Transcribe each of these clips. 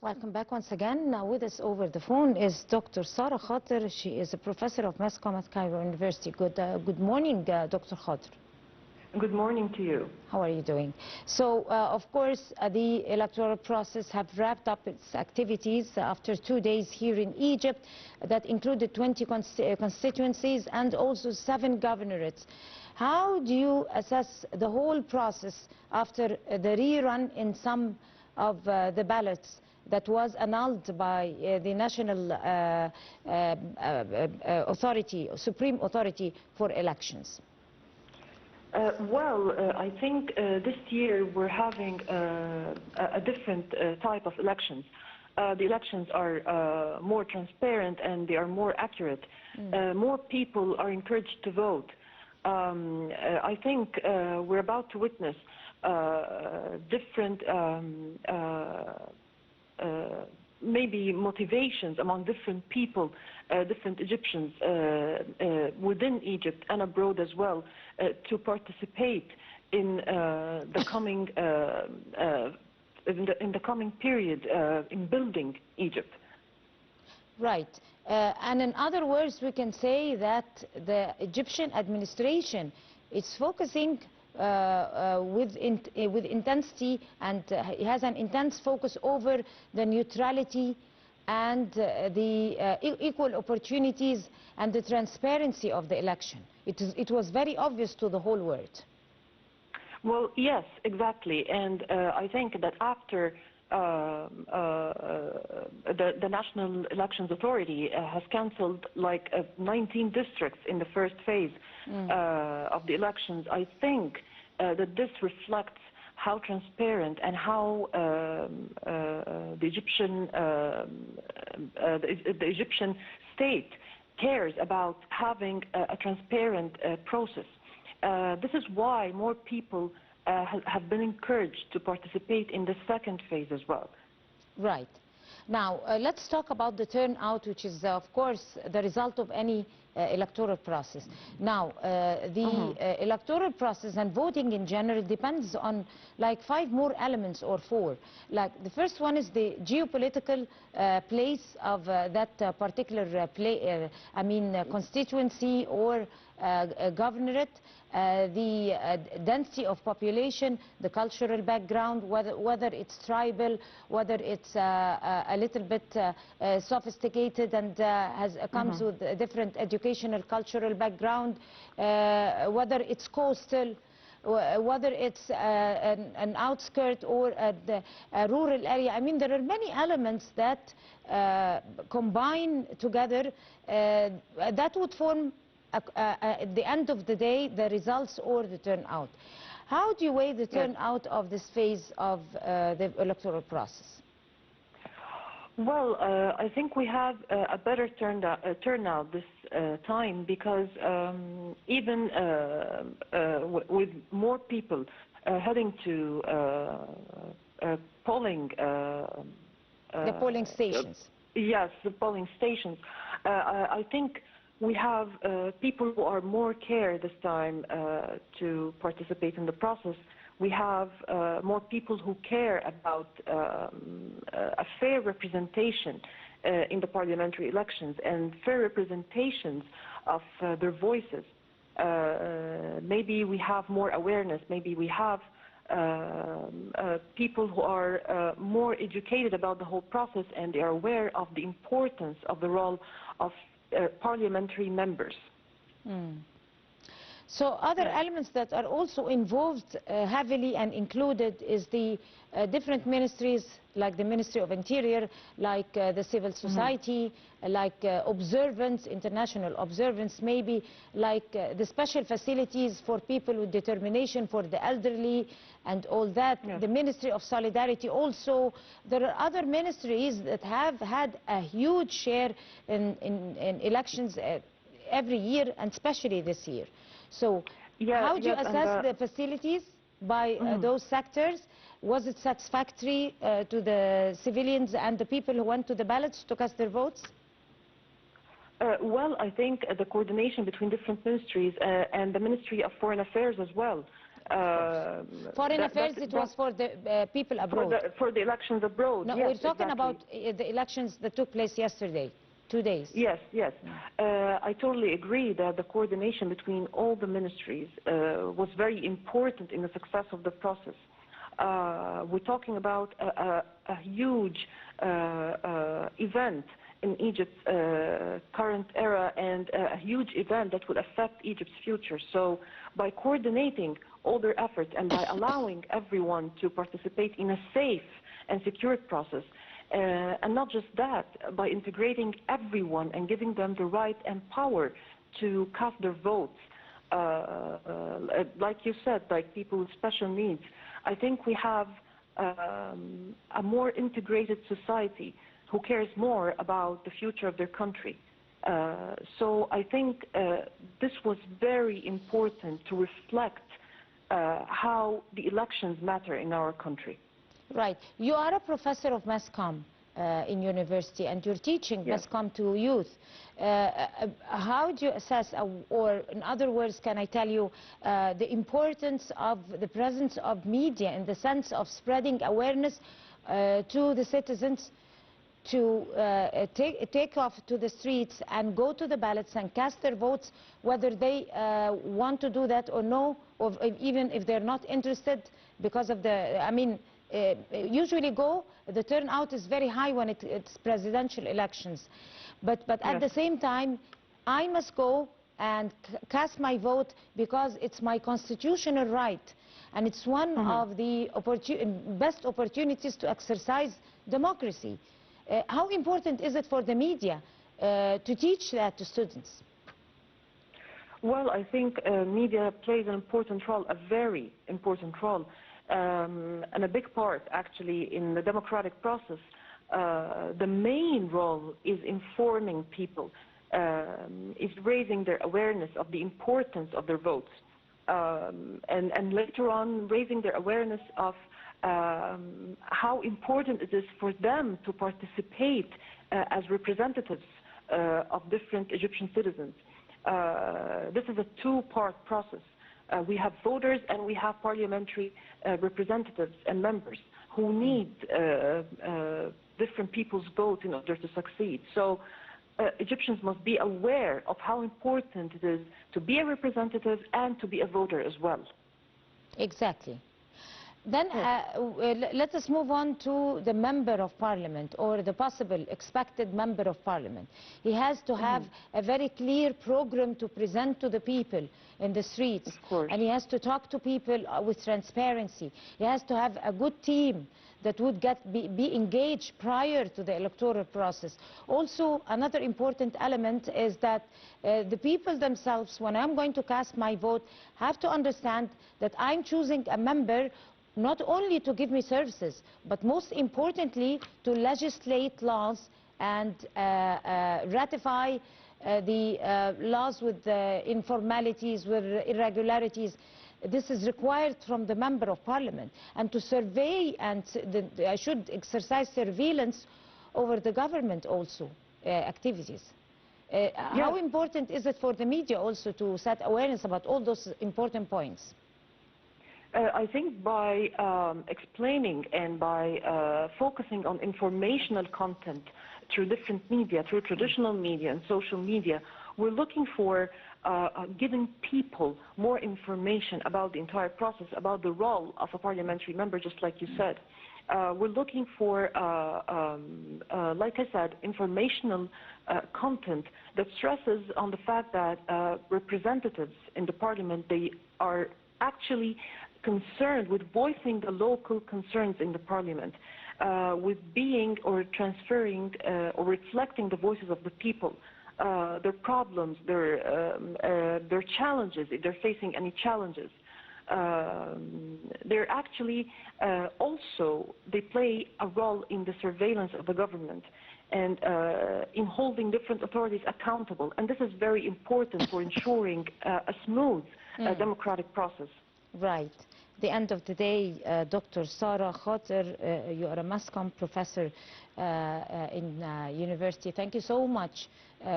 Welcome back once again. Now with us over the phone is Dr. Sara Khater. She is a professor of mass comm at Cairo University. Good morning, Dr. Khater. Good morning to you. How are you doing? So, of course, the electoral process have wrapped up its activities after 2 days here in Egypt that included 20 constituencies and also 7 governorates. How do you assess the whole process after the rerun in some of the ballots that was annulled by the National Authority, Supreme Authority for Elections? I think this year we're having a different type of elections. The elections are more transparent and they are more accurate. More people are encouraged to vote. I think we're about to witness different maybe motivations among different people, different Egyptians within Egypt and abroad as well, to participate in the coming period in building Egypt. Right. And in other words, we can say that the Egyptian administration is focusing with intensity, and it has an intense focus over the neutrality and the equal opportunities and the transparency of the election. It was very obvious to the whole world. Well, yes, exactly. And I think that after the National Elections Authority has cancelled like 19 districts in the first phase of the elections, I think that this reflects how transparent and how the Egyptian state cares about having a transparent process. This is why more people have been encouraged to participate in the second phase as well. Right. Now, let's talk about the turnout, which is, of course, the result of any electoral process. Now, the electoral process and voting in general depends on like 5 more elements or 4. Like the first one is the geopolitical place of that particular constituency or governorate, the density of population, the cultural background, whether it's tribal, whether it's a little bit sophisticated and comes with a different educational, cultural background, whether it's coastal, whether it's an outskirt or a rural area. I mean, there are many elements that combine together that would form at the end of the day the results or the turnout. How do you weigh the turnout of this phase of the electoral process? Well, I think we have a better turnout this time because even with more people heading to polling... the polling stations. Yes, the polling stations. I think we have people who are more care this time to participate in the process. We have more people who care about a fair representation in the parliamentary elections and fair representations of their voices. Maybe we have more awareness, maybe we have people who are more educated about the whole process and they are aware of the importance of the role of parliamentary members. So other elements that are also involved heavily and included is the different ministries, like the Ministry of Interior, like the civil society, like observance, international observance maybe, like the special facilities for people with determination, for the elderly and all that, the Ministry of Solidarity also. There are other ministries that have had a huge share in elections every year and especially this year. So how do you assess the facilities by those sectors? Was it satisfactory to the civilians and the people who went to the ballots to cast their votes? Well, I think the coordination between different ministries and the Ministry of Foreign Affairs as well Foreign affairs, it was for the people abroad. For the elections abroad. No, yes, we're talking exactly. about the elections that took place yesterday, 2 days. Yes, yes. I totally agree that the coordination between all the ministries was very important in the success of the process. We're talking about a huge event in Egypt's current era, and a huge event that will affect Egypt's future. So by coordinating all their efforts and by allowing everyone to participate in a safe and secure process, and not just that, by integrating everyone and giving them the right and power to cast their votes, like you said, like people with special needs, I think we have a more integrated society who cares more about the future of their country. So I think this was very important to reflect how the elections matter in our country. Right. You are a professor of mass comm in university, and you're teaching mass comm to youth. How do you assess, or in other words, can I tell you, the importance of the presence of media in the sense of spreading awareness to the citizens to take off to the streets and go to the ballots and cast their votes, whether they want to do that or no, or even if they're not interested because of the, I mean, usually the turnout is very high when it's presidential elections. But at the same time, I must go and cast my vote because it's my constitutional right. And it's one of the best opportunities to exercise democracy. How important is it for the media to teach that to students? Well, I think media plays an important role, a very important role, and a big part actually in the democratic process. The main role is informing people, is raising their awareness of the importance of their votes, and later on raising their awareness of how important it is for them to participate as representatives of different Egyptian citizens. This is a two-part process. We have voters and we have parliamentary representatives and members who need different people's votes in order to succeed. So Egyptians must be aware of how important it is to be a representative and to be a voter as well. Exactly. Then let us move on to the member of parliament, or the possible expected member of parliament. He has to have a very clear program to present to the people in the streets. Of course. And he has to talk to people with transparency. He has to have a good team that would be engaged prior to the electoral process. Also, another important element is that the people themselves, when I'm going to cast my vote, have to understand that I'm choosing a member not only to give me services, but most importantly to legislate laws and ratify the laws with informalities, with irregularities. This is required from the member of parliament, and to survey, and I should exercise surveillance over the government also activities. How important is it for the media also to set awareness about all those important points? I think by explaining and by focusing on informational content through different media, through traditional media and social media, we're looking for giving people more information about the entire process, about the role of a parliamentary member, just like you said. We're looking for, like I said, informational content that stresses on the fact that representatives in the parliament, they are actually concerned with voicing the local concerns in the parliament, with being or transferring or reflecting the voices of the people, their problems, their challenges, if they're facing any challenges. They're actually also, they play a role in the surveillance of the government and in holding different authorities accountable. And this is very important for ensuring a smooth democratic process. Right. The end of the day, Dr. Sara Khater, you are a mass comm professor in university. Thank you so much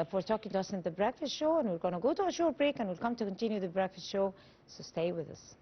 for talking to us in the Breakfast Show, and we're going to go to a short break and we'll come to continue the Breakfast Show, so stay with us.